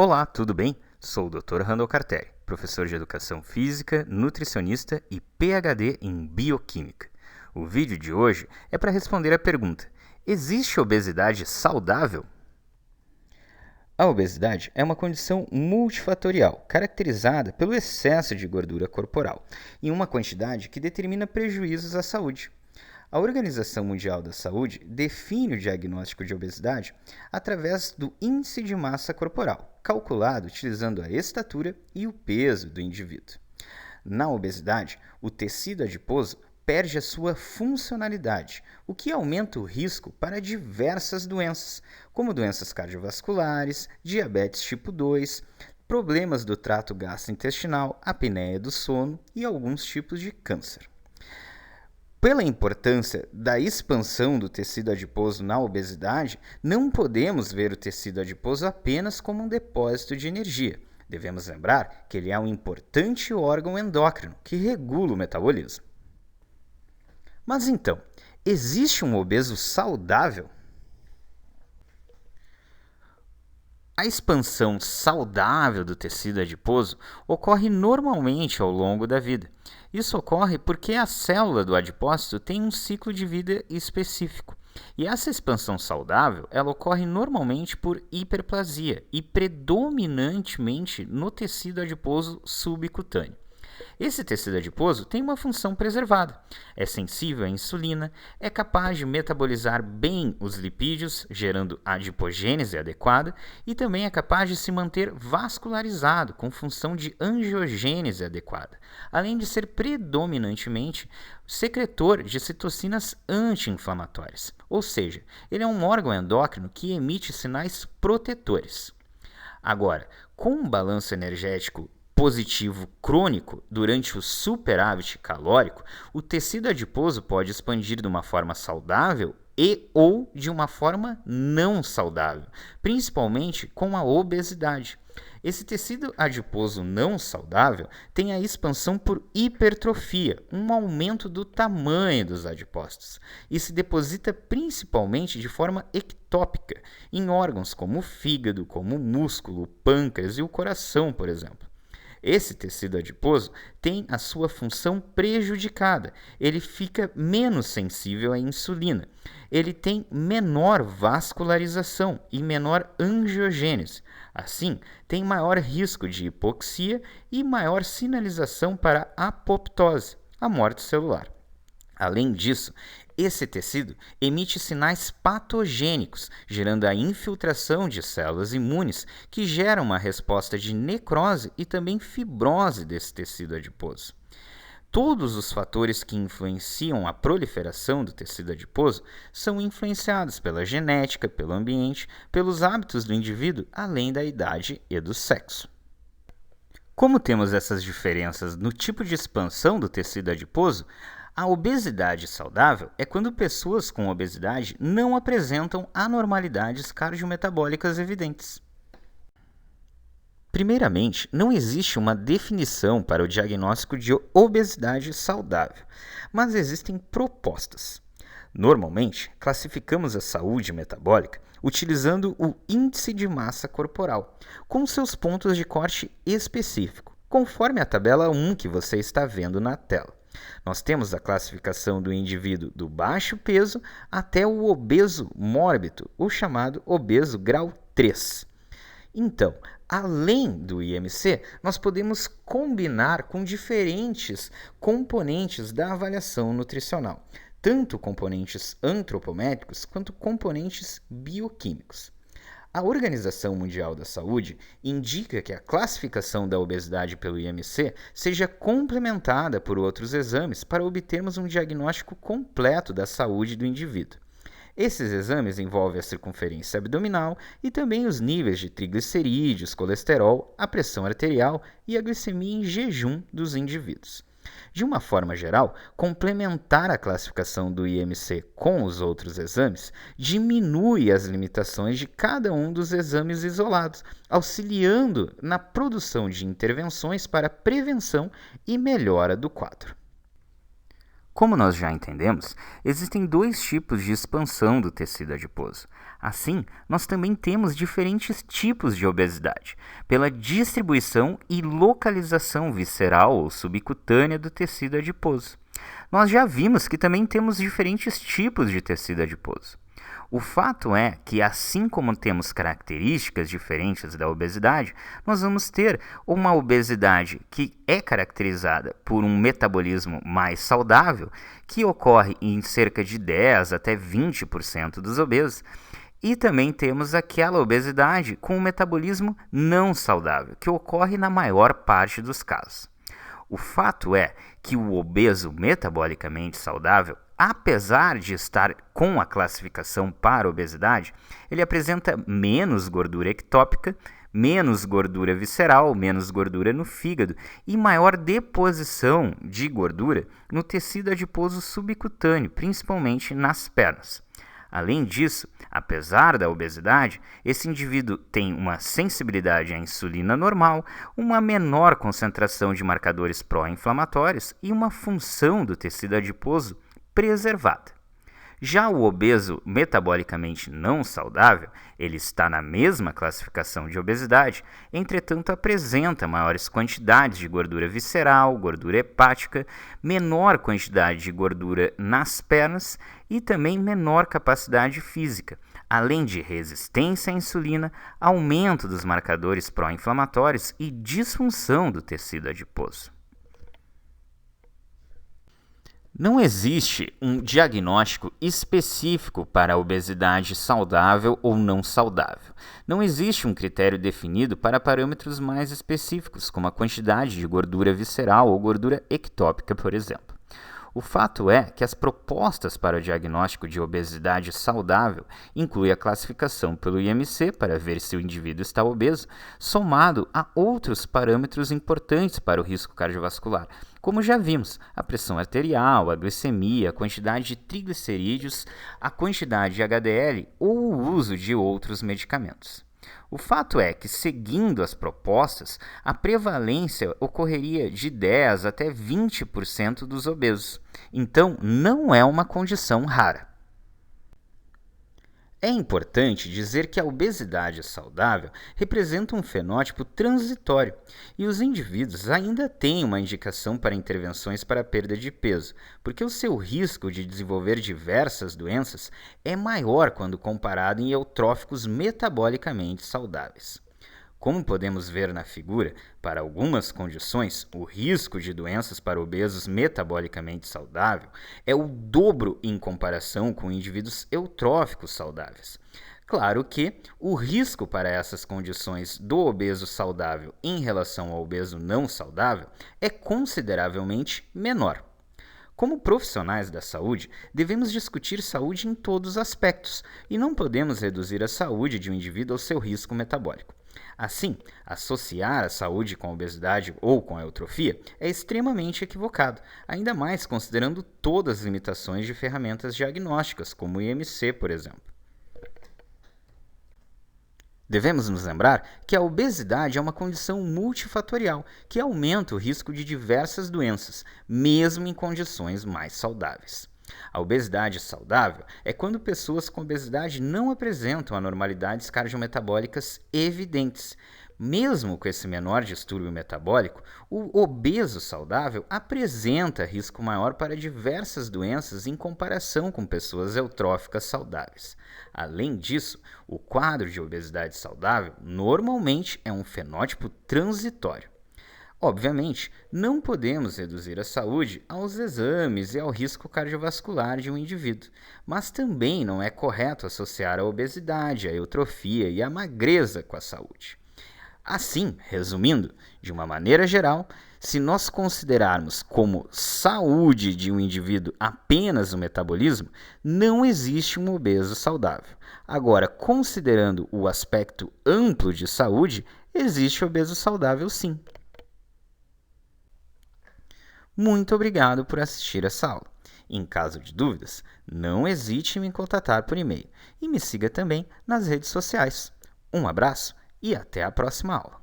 Olá, tudo bem? Sou o Dr. Randall Cartelli, professor de Educação Física, nutricionista e PhD em Bioquímica. O vídeo de hoje é para responder a pergunta: existe obesidade saudável? A obesidade é uma condição multifatorial, caracterizada pelo excesso de gordura corporal, em uma quantidade que determina prejuízos à saúde. A Organização Mundial da Saúde define o diagnóstico de obesidade através do índice de massa corporal, calculado utilizando a estatura e o peso do indivíduo. Na obesidade, o tecido adiposo perde a sua funcionalidade, o que aumenta o risco para diversas doenças, como doenças cardiovasculares, diabetes tipo 2, problemas do trato gastrointestinal, apneia do sono e alguns tipos de câncer. Pela importância da expansão do tecido adiposo na obesidade, não podemos ver o tecido adiposo apenas como um depósito de energia. Devemos lembrar que ele é um importante órgão endócrino que regula o metabolismo. Mas então, existe um obeso saudável? A expansão saudável do tecido adiposo ocorre normalmente ao longo da vida. Isso ocorre porque a célula do adipócito tem um ciclo de vida específico. E essa expansão saudável, ela ocorre normalmente por hiperplasia e predominantemente no tecido adiposo subcutâneo. Esse tecido adiposo tem uma função preservada, é sensível à insulina, é capaz de metabolizar bem os lipídios, gerando adipogênese adequada, e também é capaz de se manter vascularizado, com função de angiogênese adequada, além de ser predominantemente secretor de citocinas anti-inflamatórias, ou seja, ele é um órgão endócrino que emite sinais protetores. Agora, com um balanço energético positivo crônico durante o superávit calórico, o tecido adiposo pode expandir de uma forma saudável e ou de uma forma não saudável, principalmente com a obesidade. Esse tecido adiposo não saudável tem a expansão por hipertrofia, um aumento do tamanho dos adipócitos, e se deposita principalmente de forma ectópica, em órgãos como o fígado, como o músculo, o pâncreas e o coração, por exemplo. Esse tecido adiposo tem a sua função prejudicada, ele fica menos sensível à insulina, ele tem menor vascularização e menor angiogênese. Assim, tem maior risco de hipoxia e maior sinalização para apoptose, a morte celular. Além disso, esse tecido emite sinais patogênicos, gerando a infiltração de células imunes que geram uma resposta de necrose e também fibrose desse tecido adiposo. Todos os fatores que influenciam a proliferação do tecido adiposo são influenciados pela genética, pelo ambiente, pelos hábitos do indivíduo, além da idade e do sexo. Como temos essas diferenças no tipo de expansão do tecido adiposo, a obesidade saudável é quando pessoas com obesidade não apresentam anormalidades cardiometabólicas evidentes. Primeiramente, não existe uma definição para o diagnóstico de obesidade saudável, mas existem propostas. Normalmente, classificamos a saúde metabólica utilizando o índice de massa corporal, com seus pontos de corte específico, conforme a tabela 1 que você está vendo na tela. Nós temos a classificação do indivíduo do baixo peso até o obeso mórbido, o chamado obeso grau 3. Então, além do IMC, nós podemos combinar com diferentes componentes da avaliação nutricional, tanto componentes antropométricos quanto componentes bioquímicos. A Organização Mundial da Saúde indica que a classificação da obesidade pelo IMC seja complementada por outros exames para obtermos um diagnóstico completo da saúde do indivíduo. Esses exames envolvem a circunferência abdominal e também os níveis de triglicerídeos, colesterol, a pressão arterial e a glicemia em jejum dos indivíduos. De uma forma geral, complementar a classificação do IMC com os outros exames diminui as limitações de cada um dos exames isolados, auxiliando na produção de intervenções para prevenção e melhora do quadro. Como nós já entendemos, existem dois tipos de expansão do tecido adiposo. Assim, nós também temos diferentes tipos de obesidade, pela distribuição e localização visceral ou subcutânea do tecido adiposo. Nós já vimos que também temos diferentes tipos de tecido adiposo. O fato é que, assim como temos características diferentes da obesidade, nós vamos ter uma obesidade que é caracterizada por um metabolismo mais saudável, que ocorre em cerca de 10 até 20% dos obesos, e também temos aquela obesidade com um metabolismo não saudável, que ocorre na maior parte dos casos. O fato é que o obeso metabolicamente saudável, apesar de estar com a classificação para obesidade, ele apresenta menos gordura ectópica, menos gordura visceral, menos gordura no fígado e maior deposição de gordura no tecido adiposo subcutâneo, principalmente nas pernas. Além disso, apesar da obesidade, esse indivíduo tem uma sensibilidade à insulina normal, uma menor concentração de marcadores pró-inflamatórios e uma função do tecido adiposo preservada. Já o obeso metabolicamente não saudável, ele está na mesma classificação de obesidade, entretanto apresenta maiores quantidades de gordura visceral, gordura hepática, menor quantidade de gordura nas pernas e também menor capacidade física, além de resistência à insulina, aumento dos marcadores pró-inflamatórios e disfunção do tecido adiposo. Não existe um diagnóstico específico para a obesidade saudável ou não saudável. Não existe um critério definido para parâmetros mais específicos, como a quantidade de gordura visceral ou gordura ectópica, por exemplo. O fato é que as propostas para o diagnóstico de obesidade saudável incluem a classificação pelo IMC para ver se o indivíduo está obeso, somado a outros parâmetros importantes para o risco cardiovascular, como já vimos, a pressão arterial, a glicemia, a quantidade de triglicerídeos, a quantidade de HDL ou o uso de outros medicamentos. O fato é que, seguindo as propostas, a prevalência ocorreria de 10 até 20% dos obesos. Então, não é uma condição rara. É importante dizer que a obesidade saudável representa um fenótipo transitório e os indivíduos ainda têm uma indicação para intervenções para a perda de peso, porque o seu risco de desenvolver diversas doenças é maior quando comparado em eutróficos metabolicamente saudáveis. Como podemos ver na figura, para algumas condições, o risco de doenças para obesos metabolicamente saudável é o dobro em comparação com indivíduos eutróficos saudáveis. Claro que o risco para essas condições do obeso saudável em relação ao obeso não saudável é consideravelmente menor. Como profissionais da saúde, devemos discutir saúde em todos os aspectos e não podemos reduzir a saúde de um indivíduo ao seu risco metabólico. Assim, associar a saúde com a obesidade ou com a eutrofia é extremamente equivocado, ainda mais considerando todas as limitações de ferramentas diagnósticas, como o IMC, por exemplo. Devemos nos lembrar que a obesidade é uma condição multifatorial que aumenta o risco de diversas doenças, mesmo em condições mais saudáveis. A obesidade saudável é quando pessoas com obesidade não apresentam anormalidades cardiometabólicas evidentes. Mesmo com esse menor distúrbio metabólico, o obeso saudável apresenta risco maior para diversas doenças em comparação com pessoas eutróficas saudáveis. Além disso, o quadro de obesidade saudável normalmente é um fenótipo transitório. Obviamente, não podemos reduzir a saúde aos exames e ao risco cardiovascular de um indivíduo, mas também não é correto associar a obesidade, a eutrofia e a magreza com a saúde. Assim, resumindo, de uma maneira geral, se nós considerarmos como saúde de um indivíduo apenas o metabolismo, não existe um obeso saudável. Agora, considerando o aspecto amplo de saúde, existe obeso saudável sim. Muito obrigado por assistir essa aula. Em caso de dúvidas, não hesite em me contatar por e-mail e me siga também nas redes sociais. Um abraço e até a próxima aula.